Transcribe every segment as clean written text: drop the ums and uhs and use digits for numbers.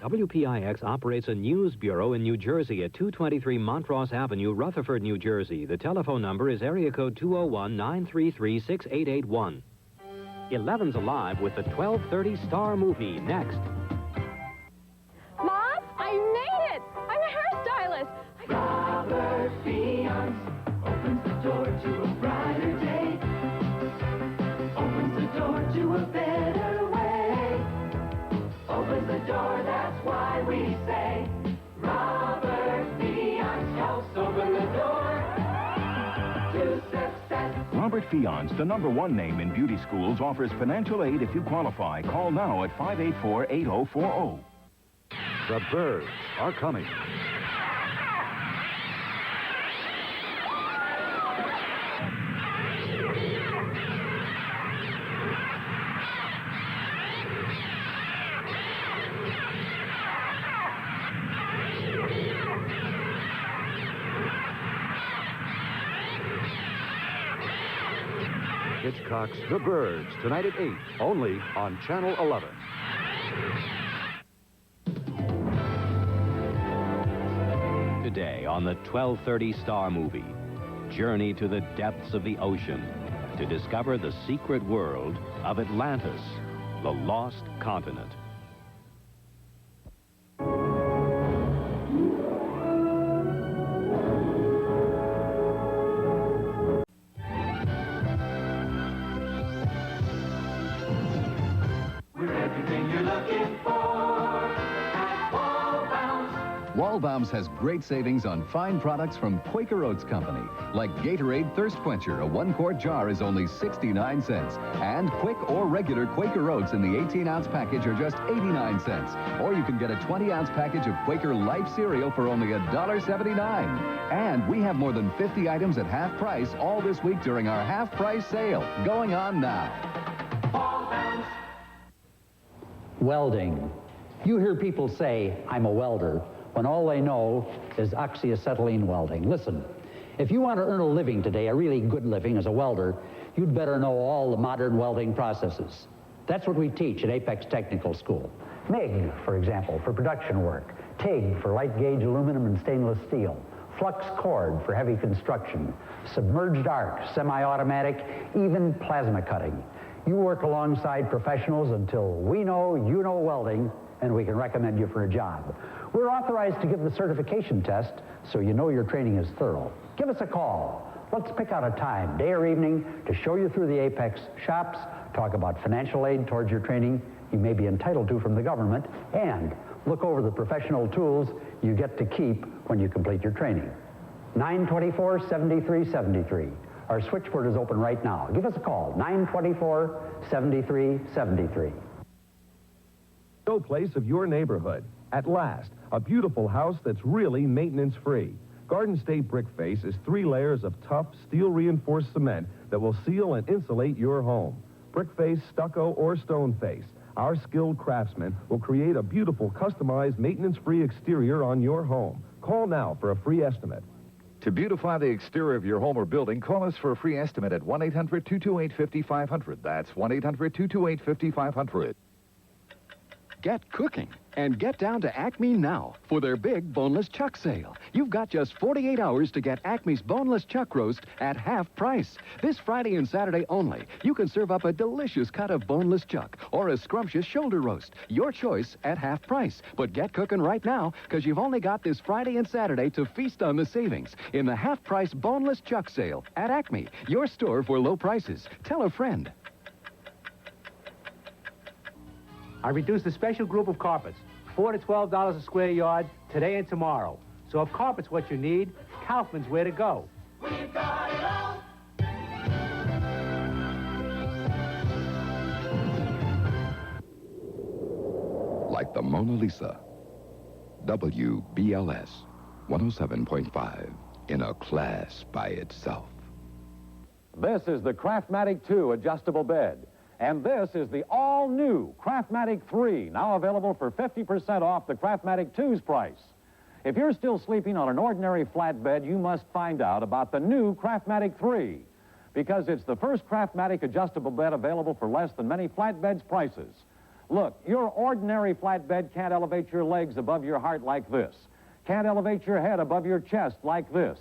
WPIX operates a news bureau in New Jersey at 223 Montross Avenue, Rutherford, New Jersey. The telephone number is area code 201-933-6881. 11's Alive with the 12:30 Star Movie next. Mom, I made it! I'm a hairstylist. Robert Fiance opens the door to a brighter day. Opens the door to a better way. Opens the door, that's why we say Robert Fiance helps open the door to success. Robert Fiance, the #1 name in beauty schools, offers financial aid if you qualify. Call now at 584-8040. The birds are coming. Hitchcock's The Birds, tonight at 8, only on Channel 11. Today on the 12:30 Star Movie, journey to the depths of the ocean to discover the secret world of Atlantis, the lost continent. Waldbaum's has great savings on fine products from Quaker Oats Company, like Gatorade Thirst Quencher. A 1-quart jar is only 69 cents. And quick or regular Quaker Oats in the 18-ounce package are just 89 cents. Or you can get a 20-ounce package of Quaker Life cereal for only $1.79. And we have more than 50 items at half price all this week during our half-price sale, going on now. Waldbaum's. Welding. You hear people say, I'm a welder, when all they know is oxyacetylene welding. Listen, if you want to earn a living today, a really good living as a welder, you'd better know all the modern welding processes. That's what we teach at Apex Technical School. MIG, for example, for production work. TIG for light gauge aluminum and stainless steel. Flux cord for heavy construction. Submerged arc, semi-automatic, even plasma cutting. You work alongside professionals until we know you know welding, and we can recommend you for a job. We're authorized to give the certification test, so you know your training is thorough. Give us a call. Let's pick out a time, day or evening, to show you through the Apex shops, talk about financial aid towards your training you may be entitled to from the government, and look over the professional tools you get to keep when you complete your training. 924-7373. Our switchboard is open right now. Give us a call, 924-7373. No place of your neighborhood. At last, a beautiful house that's really maintenance-free. Garden State Brickface is 3 layers of tough, steel-reinforced cement that will seal and insulate your home. Brickface, stucco, or stone face. Our skilled craftsmen will create a beautiful, customized, maintenance-free exterior on your home. Call now for a free estimate. To beautify the exterior of your home or building, call us for a free estimate at 1-800-228-5500. That's 1-800-228-5500. Get cooking and get down to Acme now for their big boneless chuck sale. You've got just 48 hours to get Acme's boneless chuck roast at half price. This Friday and Saturday only, you can serve up a delicious cut of boneless chuck or a scrumptious shoulder roast. Your choice at half price. But get cooking right now, because you've only got this Friday and Saturday to feast on the savings in the half-price boneless chuck sale at Acme, your store for low prices. Tell a friend. I reduced a special group of carpets, $4 to $12 a square yard, today and tomorrow. So if carpet's what you need, Kaufman's where to go. We've got it all. Like the Mona Lisa. WBLS 107.5 in a class by itself. This is the Craftmatic 2 adjustable bed. And this is the all-new Craftmatic 3, now available for 50% off the Craftmatic 2's price. If you're still sleeping on an ordinary flat bed, you must find out about the new Craftmatic 3, because it's the first Craftmatic adjustable bed available for less than many flat beds' prices. Look, your ordinary flatbed can't elevate your legs above your heart like this. Can't elevate your head above your chest like this.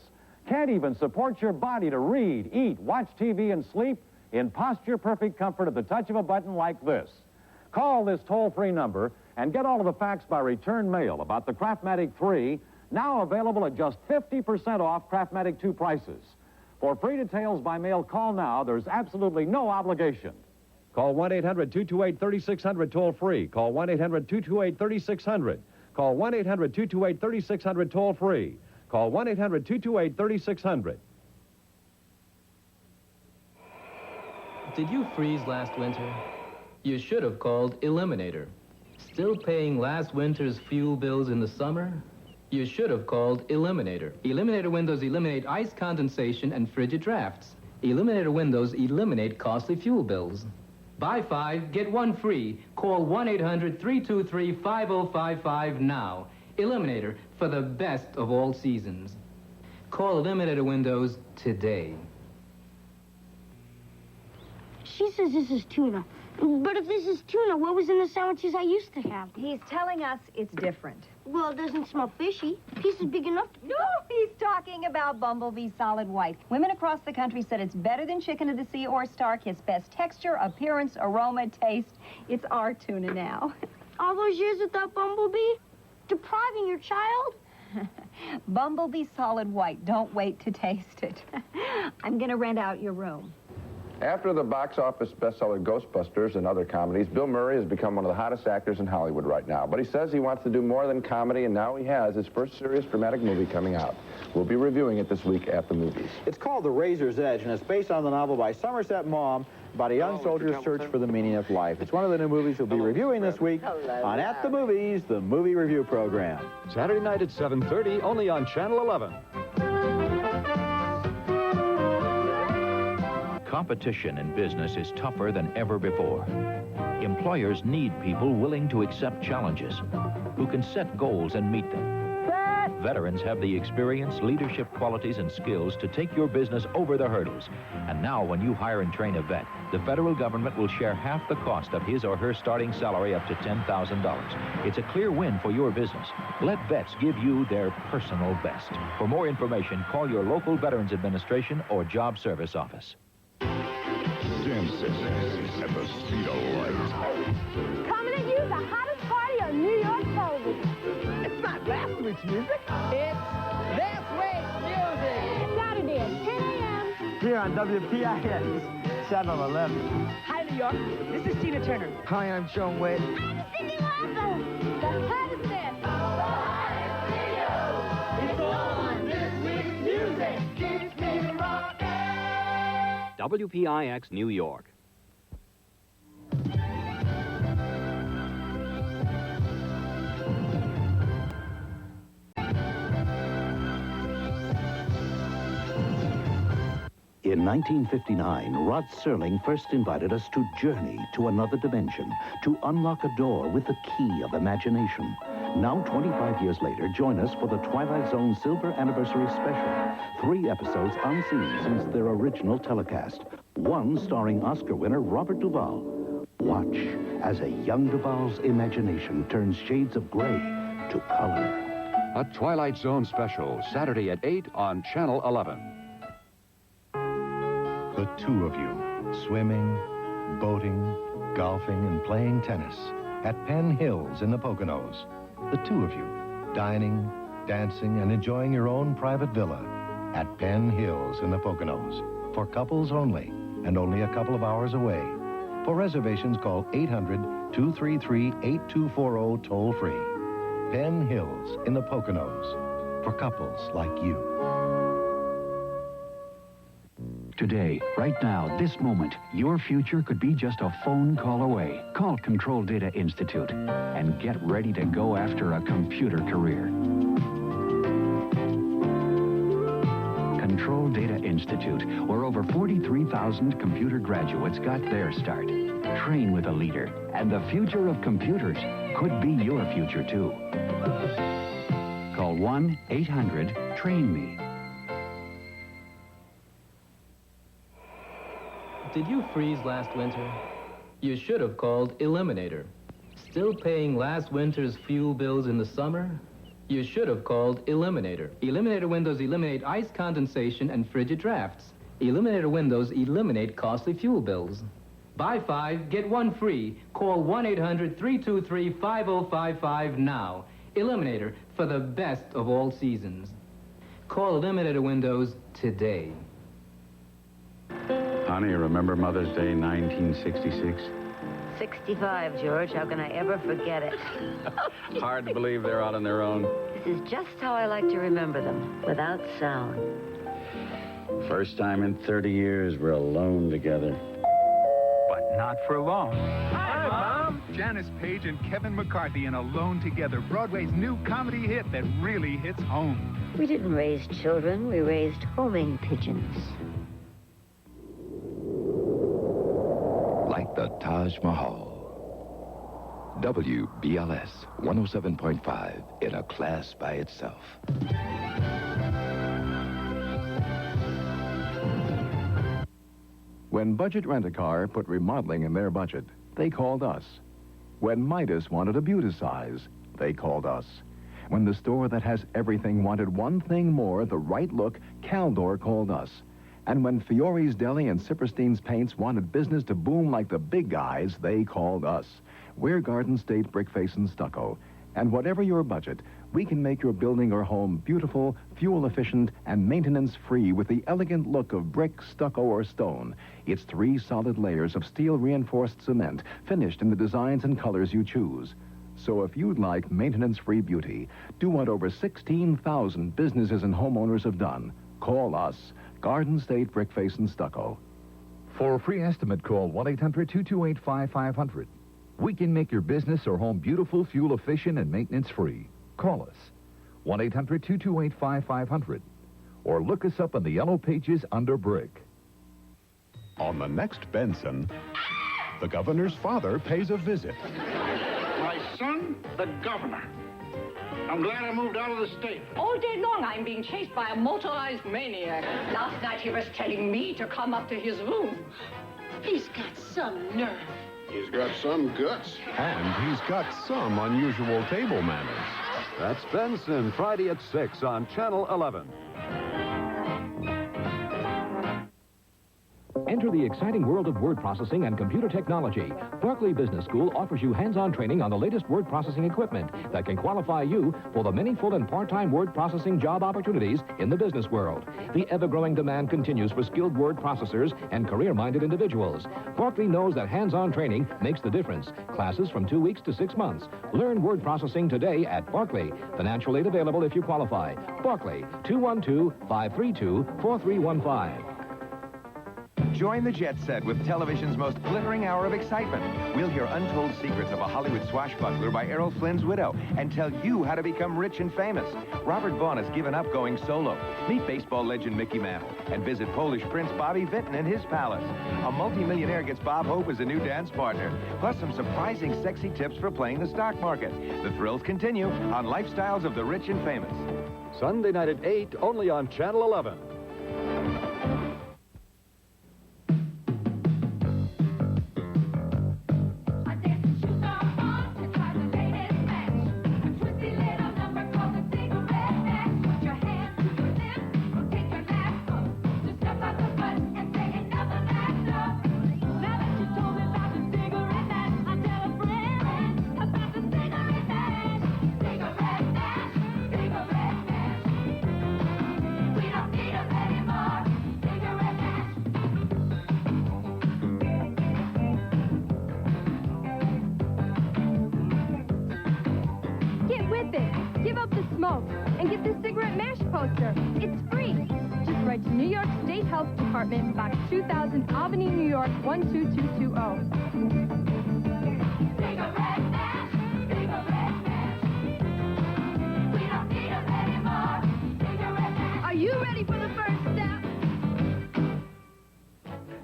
Can't even support your body to read, eat, watch TV, and sleep in posture-perfect comfort at the touch of a button like this. Call this toll-free number and get all of the facts by return mail about the Craftmatic 3, now available at just 50% off Craftmatic 2 prices. For free details by mail, call now. There's absolutely no obligation. Call 1-800-228-3600 toll-free. Call 1-800-228-3600. Call 1-800-228-3600 toll-free. Call 1-800-228-3600. Did you freeze last winter? You should have called Eliminator. Still paying last winter's fuel bills in the summer? You should have called Eliminator. Eliminator Windows eliminate ice condensation and frigid drafts. Eliminator Windows eliminate costly fuel bills. Buy 5, get 1 free. Call 1-800-323-5055 now. Eliminator, for the best of all seasons. Call Eliminator Windows today. She says this is tuna. But if this is tuna, what was in the sandwiches I used to have? He's telling us it's different. Well, it doesn't smell fishy. Piece is big enough. No, he's talking about Bumblebee Solid White. Women across the country said it's better than chicken of the sea or stark. It's best texture, appearance, aroma, taste. It's our tuna now. All those years without Bumblebee? Depriving your child? Bumblebee Solid White. Don't wait to taste it. I'm going to rent out your room. After the box office bestseller Ghostbusters and other comedies, Bill Murray has become one of the hottest actors in Hollywood right now. But he says he wants to do more than comedy, and now he has his first serious dramatic movie coming out. We'll be reviewing it this week at the movies. It's called The Razor's Edge, and it's based on the novel by Somerset Maugham about a young soldier's search for the meaning of life. It's one of the new movies we'll be reviewing this week on At the Movies, the movie review program. Saturday night at 7:30, only on Channel 11. Competition in business is tougher than ever before. Employers need people willing to accept challenges, who can set goals and meet them. Veterans have the experience, leadership qualities, and skills to take your business over the hurdles. And now, when you hire and train a vet, the federal government will share half the cost of his or her starting salary up to $10,000. It's a clear win for your business. Let vets give you their personal best. For more information, call your local Veterans Administration or Job Service Office. Dancing at the speed of light. Coming at you, the hottest party on New York television. It's not last week's music. It's this week's music. Saturday at 10 a.m. Here on WPIX, Channel 11. Hi, New York. This is Tina Turner. Hi, I'm Joan Wade. I'm Cindy Lauper. The hottest dance. It's on this week's music. Keeps me rocking. WPIX New York. In 1959, Rod Serling first invited us to journey to another dimension, to unlock a door with the key of imagination. Now, 25 years later, join us for the Twilight Zone Silver Anniversary Special. 3 episodes unseen since their original telecast. One starring Oscar winner Robert Duvall. Watch as a young Duvall's imagination turns shades of gray to color. A Twilight Zone Special, Saturday at 8 on Channel 11. The two of you, swimming, boating, golfing, and playing tennis at Penn Hills in the Poconos. The two of you, dining, dancing, and enjoying your own private villa at Penn Hills in the Poconos. For couples only, and only a couple of hours away. For reservations, call 800-233-8240 toll-free. Penn Hills in the Poconos. For couples like you. Today, right now, this moment, your future could be just a phone call away. Call Control Data Institute and get ready to go after a computer career. Control Data Institute, where over 43,000 computer graduates got their start. Train with a leader, and the future of computers could be your future, too. Call 1-800-TRAIN-ME. Did you freeze last winter? You should have called Eliminator. Still paying last winter's fuel bills in the summer? You should have called Eliminator. Eliminator Windows eliminate ice condensation and frigid drafts. Eliminator Windows eliminate costly fuel bills. Buy 5, get 1 free. Call 1-800-323-5055 now. Eliminator, for the best of all seasons. Call Eliminator Windows today. Honey, remember Mother's Day 1966? 65, George. How can I ever forget it? Hard to believe they're out on their own. This is just how I like to remember them, without sound. First time in 30 years we're alone together. But not for long. Hi, Mom! Janice Page and Kevin McCarthy in Alone Together, Broadway's new comedy hit that really hits home. We didn't raise children, we raised homing pigeons. Like the Taj Mahal. WBLS 107.5 in a class by itself. When Budget Rent-A-Car put remodeling in their budget, they called us. When Midas wanted to beauticize, they called us. When the store that has everything wanted one thing more, the right look, Caldor called us. And when Fiore's Deli and Sipperstein's Paints wanted business to boom like the big guys, they called us. We're Garden State Brickface and Stucco. And whatever your budget, we can make your building or home beautiful, fuel-efficient, and maintenance-free with the elegant look of brick, stucco, or stone. It's 3 solid layers of steel-reinforced cement, finished in the designs and colors you choose. So if you'd like maintenance-free beauty, do what over 16,000 businesses and homeowners have done. Call us, Garden State Brickface and Stucco. For a free estimate, call 1-800-228-5500. We can make your business or home beautiful, fuel-efficient, and maintenance-free. Call us, 1-800-228-5500. Or look us up on the yellow pages under Brick. On the next Benson, the governor's father pays a visit. My son, the governor. I'm glad I moved out of the state. All day long, I'm being chased by a motorized maniac. Last night, he was telling me to come up to his room. He's got some nerve. He's got some guts. And he's got some unusual table manners. That's Benson, Friday at 6 on Channel 11. Enter the exciting world of word processing and computer technology. Berkeley Business School offers you hands-on training on the latest word processing equipment that can qualify you for the many full and part-time word processing job opportunities in the business world. The ever-growing demand continues for skilled word processors and career-minded individuals. Berkeley knows that hands-on training makes the difference. Classes from 2 weeks to 6 months. Learn word processing today at Berkeley. Financial aid available if you qualify. Berkeley, 212-532-4315. Join the jet set with television's most glittering hour of excitement. We'll hear untold secrets of a Hollywood swashbuckler by Errol Flynn's widow and tell you how to become rich and famous. Robert Vaughn has given up going solo. Meet baseball legend Mickey Mantle and visit Polish Prince Bobby Vinton in his palace. A multimillionaire gets Bob Hope as a new dance partner. Plus some surprising sexy tips for playing the stock market. The thrills continue on Lifestyles of the Rich and Famous. Sunday night at 8, only on Channel 11. And get this cigarette mash poster. It's free. Just write to New York State Health Department, Box 2000, Albany, New York, 12220. Cigarette mash, cigarette mash. We don't need them anymore. Cigarette mash. Are you ready for the first step?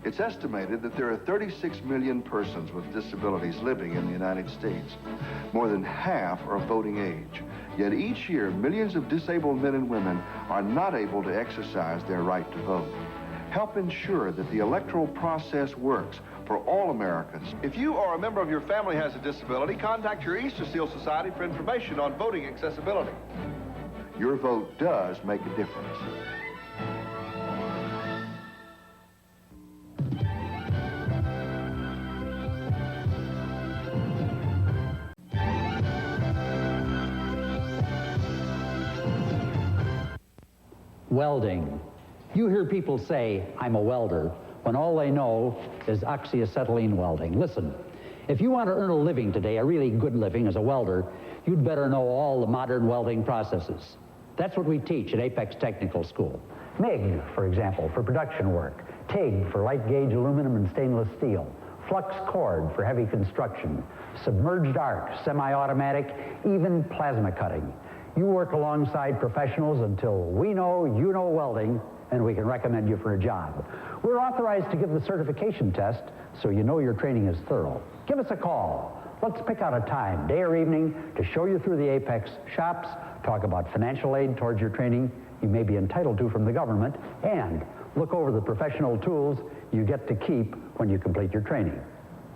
It's estimated that there are 36 million persons with disabilities living in the United States. More than half are of voting age. Yet each year, millions of disabled men and women are not able to exercise their right to vote. Help ensure that the electoral process works for all Americans. If you or a member of your family has a disability, contact your Easter Seal Society for information on voting accessibility. Your vote does make a difference. Welding. You hear people say, I'm a welder, when all they know is oxyacetylene welding. Listen, if you want to earn a living today, a really good living as a welder, you'd better know all the modern welding processes. That's what we teach at Apex Technical School. MIG, for example, for production work. TIG for light gauge aluminum and stainless steel. Flux cord for heavy construction. Submerged arc, semi-automatic, even plasma cutting. You work alongside professionals until we know you know welding, and we can recommend you for a job. We're authorized to give the certification test, so you know your training is thorough. Give us a call. Let's pick out a time, day or evening, to show you through the Apex shops, talk about financial aid towards your training you may be entitled to from the government, and look over the professional tools you get to keep when you complete your training.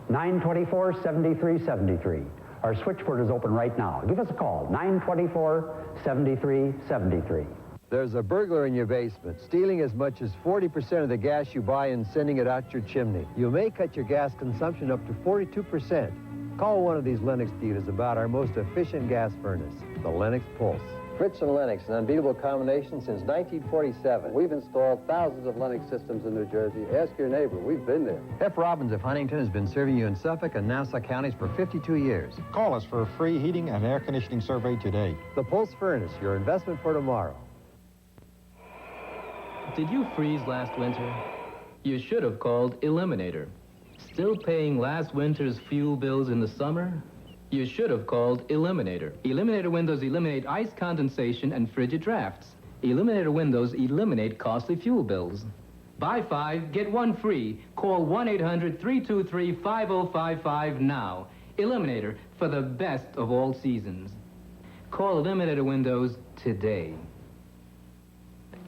924-7373. Our switchboard is open right now. Give us a call, 924-7373. There's a burglar in your basement, stealing as much as 40% of the gas you buy and sending it out your chimney. You may cut your gas consumption up to 42%. Call one of these Lennox dealers about our most efficient gas furnace, the Lennox Pulse. Fritz and Lennox, an unbeatable combination since 1947. We've installed thousands of Lennox systems in New Jersey. Ask your neighbor. We've been there. F. Robbins of Huntington has been serving you in Suffolk and Nassau counties for 52 years. Call us for a free heating and air conditioning survey today. The Pulse Furnace, your investment for tomorrow. Did you freeze last winter? You should have called Eliminator. Still paying last winter's fuel bills in the summer? You should have called Eliminator. Eliminator Windows eliminate ice condensation and frigid drafts. Eliminator Windows eliminate costly fuel bills. Buy 5, get 1 free. Call 1-800-323-5055 now. Eliminator for the best of all seasons. Call Eliminator Windows today.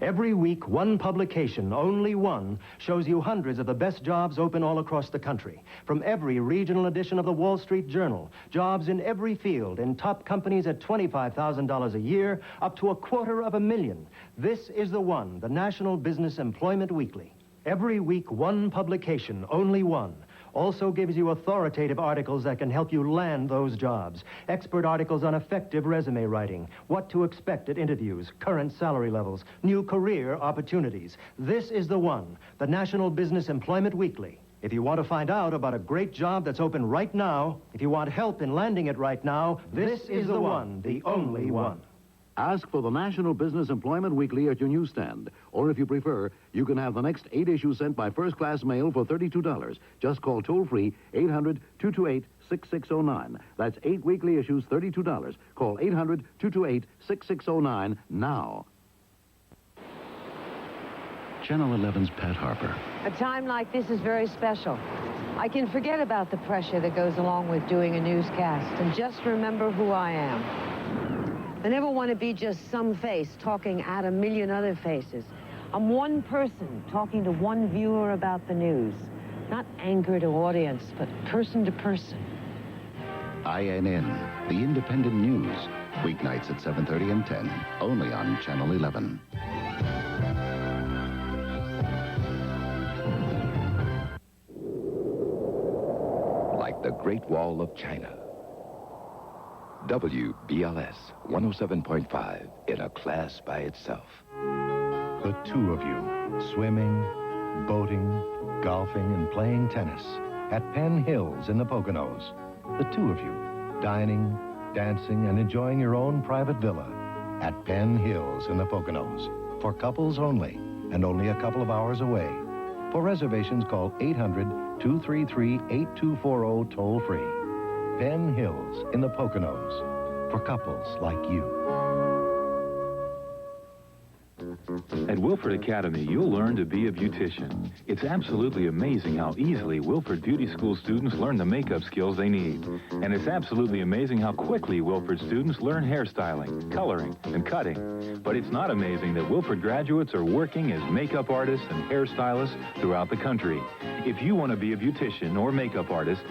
Every week, one publication, only one, shows you hundreds of the best jobs open all across the country. From every regional edition of the Wall Street Journal, jobs in every field, in top companies at $25,000 a year, up to $250,000. This is the one, the National Business Employment Weekly. Every week, one publication, only one. Also gives you authoritative articles that can help you land those jobs. Expert articles on effective resume writing, what to expect at interviews, current salary levels, new career opportunities. This is the one, the National Business Employment Weekly. If you want to find out about a great job that's open right now, if you want help in landing it right now, this is the one, the only one. Ask for the National Business Employment Weekly at your newsstand. Or if you prefer, you can have the next 8 issues sent by first-class mail for $32. Just call toll-free 800-228-6609. That's 8 weekly issues, $32. Call 800-228-6609 now. Channel 11's Pat Harper. A time like this is very special. I can forget about the pressure that goes along with doing a newscast and just remember who I am. I never want to be just some face talking at a million other faces. I'm one person talking to one viewer about the news. Not anchor to audience, but person to person. INN, the independent news. Weeknights at 7:30 and 10, only on Channel 11. Like the Great Wall of China. WBLS 107.5 in a class by itself. The two of you, swimming, boating, golfing, and playing tennis at Penn Hills in the Poconos. The two of you, dining, dancing, and enjoying your own private villa at Penn Hills in the Poconos. For couples only, and only a couple of hours away. For reservations, call 800-233-8240 toll-free. Penn Hills in the Poconos, for couples like you. At Wilford Academy, you'll learn to be a beautician. It's absolutely amazing how easily Wilford Beauty School students learn the makeup skills they need. And it's absolutely amazing how quickly Wilford students learn hairstyling, coloring, and cutting. But it's not amazing that Wilford graduates are working as makeup artists and hairstylists throughout the country. If you want to be a beautician or makeup artist,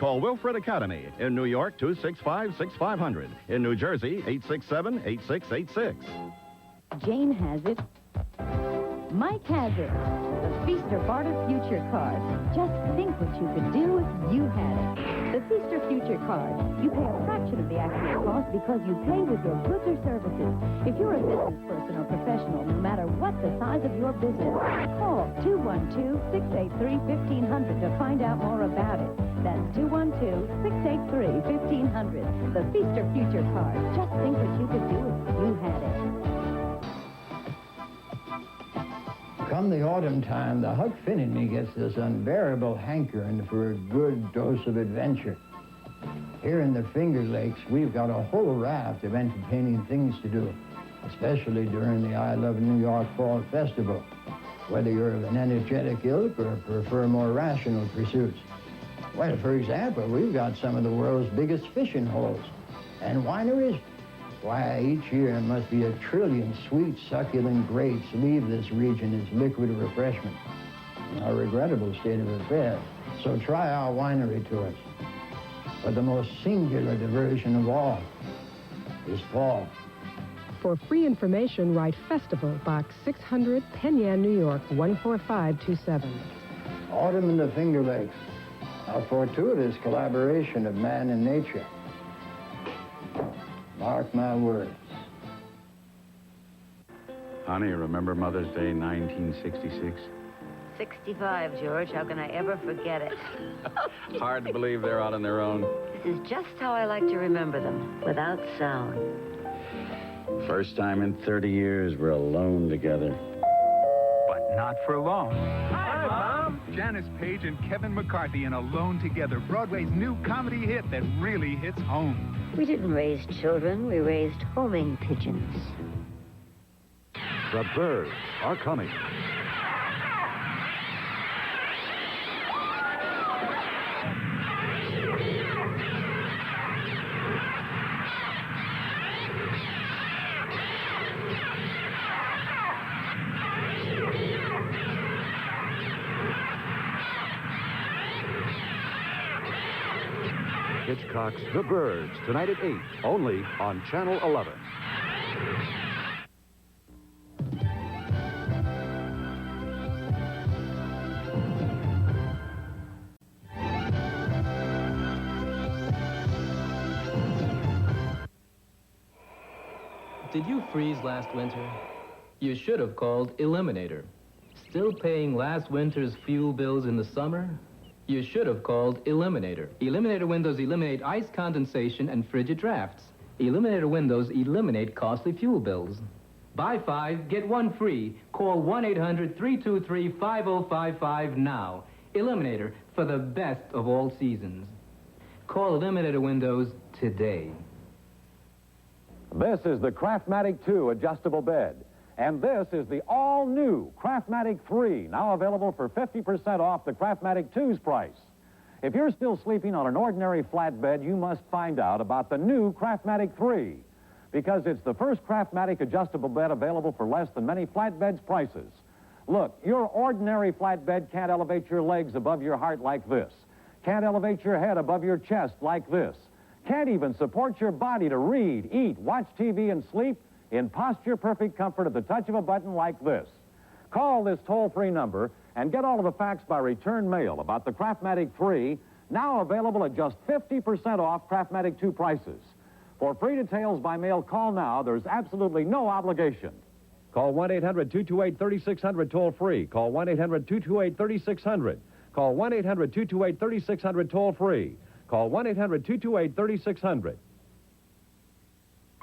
call Wilfred Academy. In New York, 265-6500. In New Jersey, 867-8686. Jane has it. Mike has it. The Feast or Barter Future Card. Just think what you could do if you had it. The Feast or Future Card. You pay a fraction of the actual cost because you pay with your goods or services. If you're a business person or professional, no matter what the size of your business, call 212-683-1500 to find out more about it. That's 212-683-1500. The Feast or Future Card. Just think what you could do if you had it. Come the autumn time, the Huck Finn in me gets this unbearable hankering for a good dose of adventure. Here in the Finger Lakes, we've got a whole raft of entertaining things to do, especially during the I Love New York Fall Festival, whether you're of an energetic ilk or prefer more rational pursuits. Well, for example, we've got some of the world's biggest fishing holes and wineries. Why, each year must be 1 trillion sweet, succulent grapes leave this region as liquid refreshment. A regrettable state of affairs. So try our winery tours. But the most singular diversion of all is fall. For free information, write Festival, Box 600, Penn Yan, New York, 14527. Autumn in the Finger Lakes. A fortuitous collaboration of man and nature. Mark my words. Honey, remember Mother's Day 1966? 65, George. How can I ever forget it? Hard to believe they're out on their own. This is just how I like to remember them, without sound. First time in 30 years we're alone together. But not for long. Hi, Mom! Janice Page and Kevin McCarthy in Alone Together, Broadway's new comedy hit that really hits home. We didn't raise children, we raised homing pigeons. The birds are coming. Hitchcock's The Birds, tonight at 8, only on Channel 11. Did you freeze last winter? You should have called Eliminator. Still paying last winter's fuel bills in the summer? You should have called Eliminator. Eliminator Windows eliminate ice condensation and frigid drafts. Eliminator Windows eliminate costly fuel bills. Buy 5, get 1 free. Call 1-800-323-5055 now. Eliminator for the best of all seasons. Call Eliminator Windows today. This is the Craftmatic 2 adjustable bed. And this is the all-new Craftmatic 3, now available for 50% off the Craftmatic 2's price. If you're still sleeping on an ordinary flat bed, you must find out about the new Craftmatic 3, because it's the first Craftmatic adjustable bed available for less than many flat beds' prices. Look, your ordinary flat bed can't elevate your legs above your heart like this, can't elevate your head above your chest like this, can't even support your body to read, eat, watch TV, and sleep in posture-perfect comfort at the touch of a button like this. Call this toll-free number and get all of the facts by return mail about the Craftmatic 3, now available at just 50% off Craftmatic 2 prices. For free details by mail, call now. There's absolutely no obligation. Call 1-800-228-3600 toll-free. Call 1-800-228-3600. Call 1-800-228-3600 toll-free. Call 1-800-228-3600.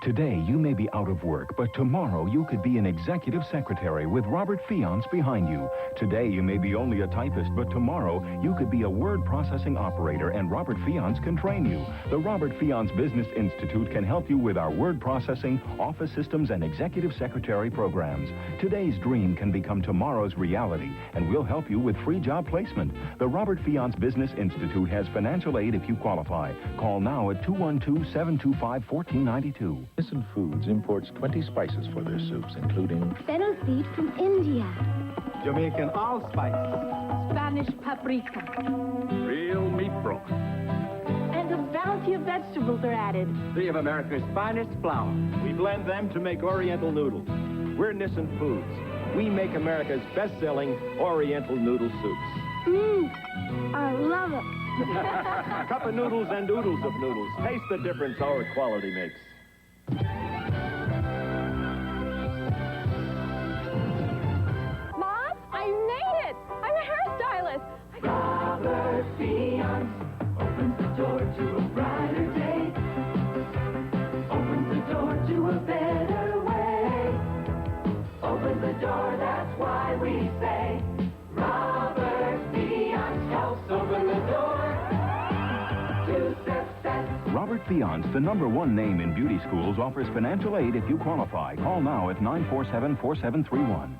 Today, you may be out of work, but tomorrow you could be an executive secretary with Robert Fiance behind you. Today, you may be only a typist, but tomorrow you could be a word processing operator, and Robert Fiance can train you. The Robert Fiance Business Institute can help you with our word processing, office systems, and executive secretary programs. Today's dream can become tomorrow's reality, and we'll help you with free job placement. The Robert Fiance Business Institute has financial aid if you qualify. Call now at 212-725-1492. Benson Foods imports 20 spices for their soups, including fennel seed from India, Jamaican allspice, Spanish paprika, real meat broth, and a bounty of vegetables are added. 3 of America's finest flour. We blend them to make Oriental noodles. We're Nissan Foods. We make America's best-selling Oriental noodle soups. I love it. Cup of noodles and oodles of noodles. Taste the difference our quality makes. Mom, I made it! I'm a hairstylist. Robert Fiance opens the door to a brighter day. Opens the door to a better way. Open the door, that's why we say Robert Fiance helps open the door to success. Robert Fiance, the #1 name in beauty schools, offers financial aid if you qualify. Call now at 947-4731.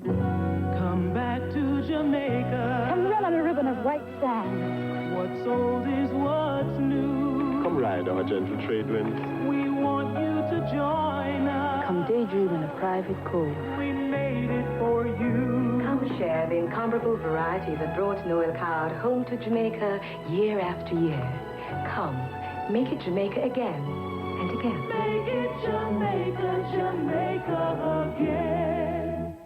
Come back to Jamaica. Come run on a ribbon of white sand. What's old is what's new. Come ride our gentle trade winds. We want you to join us. Come daydream in a private cove. We made it for you. Come share the incomparable variety that brought Noel Coward home to Jamaica year after year. Come, make it Jamaica again and again. Make it Jamaica, Jamaica again.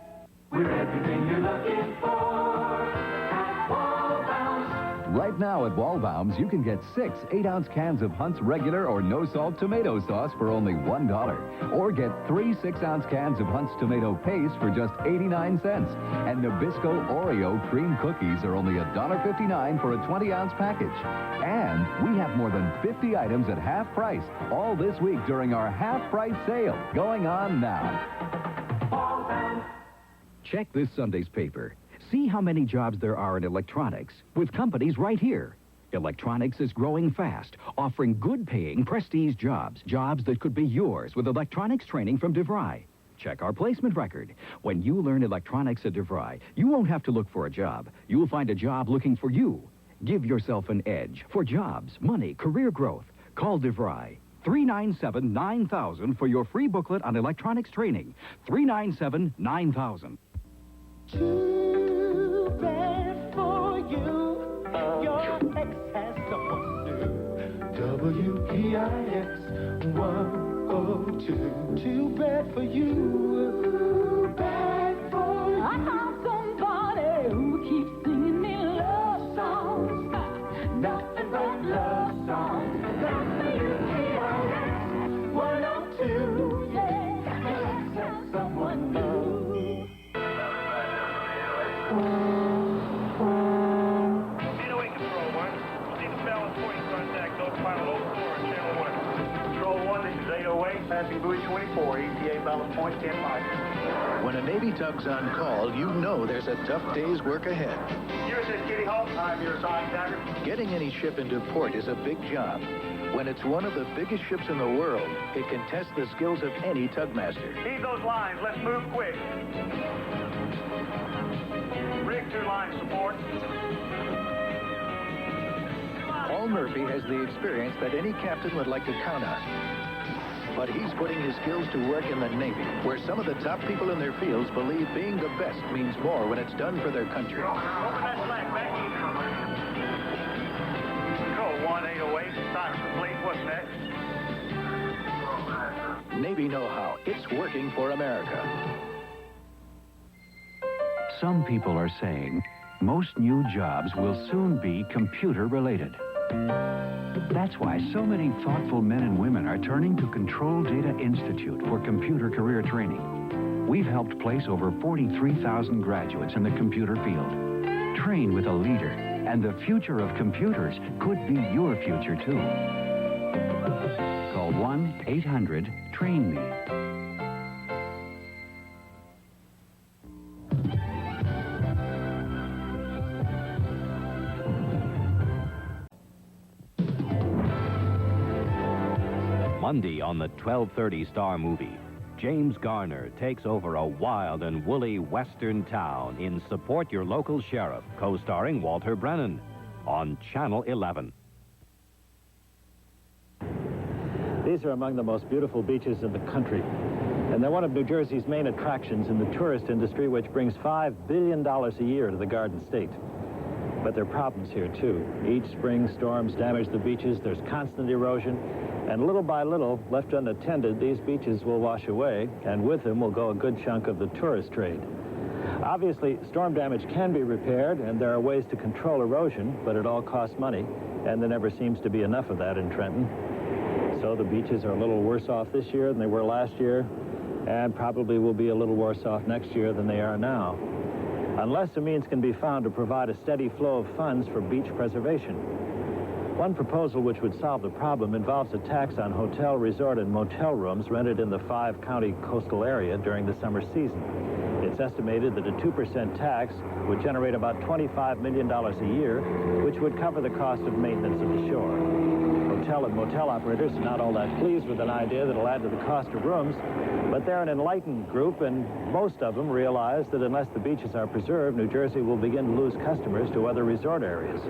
We're everything you're looking for at Waldbaum. Right now at Waldbaum's, you can get 6 8-ounce cans of Hunt's regular or no-salt tomato sauce for only $1. Or get 3 6-ounce cans of Hunt's tomato paste for just 89 cents. And Nabisco Oreo cream cookies are only $1.59 for a 20-ounce package. And we have more than 50 items at half price all this week during our half-price sale going on now. Check this Sunday's paper. See how many jobs there are in electronics with companies right here. Electronics is growing fast, offering good-paying prestige jobs. Jobs that could be yours with electronics training from DeVry. Check our placement record. When you learn electronics at DeVry, you won't have to look for a job. You'll find a job looking for you. Give yourself an edge for jobs, money, career growth. Call DeVry. 397-9000 for your free booklet on electronics training. 397-9000. Too bad for you. Your ex has someone new. WPIX 102. Too bad for you. Too bad for you. I have somebody who keeps singing me love songs. Nothing but love songs. WPIX 102. Yeah, your ex has someone new. Passing buoy 24, ETA balance point 10 miles. When a Navy tug's on call, you know there's a tough day's work ahead. USS Kitty Hawk, I'm your assigned tagger. Getting any ship into port is a big job. When it's one of the biggest ships in the world, it can test the skills of any tugmaster. Heave those lines, let's move quick. Rig 2 line support. Paul Murphy has the experience that any captain would like to count on. But he's putting his skills to work in the Navy, where some of the top people in their fields believe being the best means more when it's done for their country. Open that slack, back. Control 1808, time complete. What's next? Navy know-how. It's working for America. Some people are saying most new jobs will soon be computer-related. That's why so many thoughtful men and women are turning to Control Data Institute for computer career training. We've helped place over 43,000 graduates in the computer field. Train with a leader, and the future of computers could be your future, too. Call 1-800 800-TRAIN-ME. Monday on the 12:30 Star movie, James Garner takes over a wild and woolly western town in Support Your Local Sheriff, co-starring Walter Brennan on Channel 11. These are among the most beautiful beaches in the country, and they're one of New Jersey's main attractions in the tourist industry, which brings $5 billion a year to the Garden State. But there are problems here, too. Each spring, storms damage the beaches. There's constant erosion. And little by little, left unattended, these beaches will wash away, and with them will go a good chunk of the tourist trade. Obviously, storm damage can be repaired, and there are ways to control erosion, but it all costs money, and there never seems to be enough of that in Trenton. So the beaches are a little worse off this year than they were last year, and probably will be a little worse off next year than they are now, unless a means can be found to provide a steady flow of funds for beach preservation. One proposal which would solve the problem involves a tax on hotel, resort, and motel rooms rented in the 5-county coastal area during the summer season. It's estimated that a 2% tax would generate about $25 million a year, which would cover the cost of maintenance of the shore. Hotel and motel operators are not all that pleased with an idea that'll add to the cost of rooms, but they're an enlightened group, and most of them realize that unless the beaches are preserved, New Jersey will begin to lose customers to other resort areas.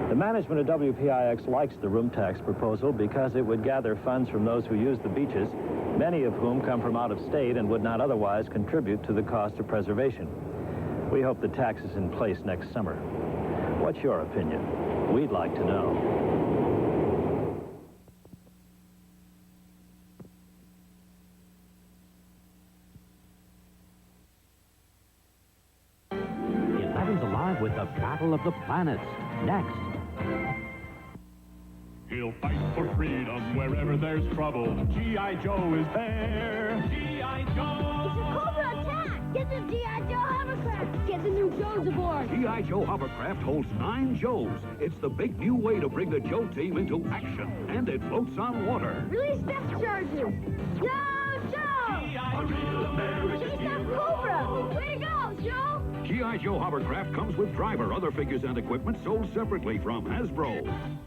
The management of WPIX likes the room tax proposal because it would gather funds from those who use the beaches, many of whom come from out of state and would not otherwise contribute to the cost of preservation. We hope the tax is in place next summer. What's your opinion? We'd like to know. Eleven's alive with the Battle of the Planets. Next. He'll fight for freedom wherever there's trouble. G.I. Joe is there. G.I. Joe! It's a Cobra attack! Get the G.I. Joe hovercraft! Get the new Joes aboard! G.I. Joe hovercraft holds 9 Joes. It's the big new way to bring the Joe team into action. And it floats on water. Release depth charges! Go, Joe! A real American Chase that Cobra! Way to go, Joe! G.I. Joe hovercraft comes with driver, other figures, and equipment sold separately from Hasbro.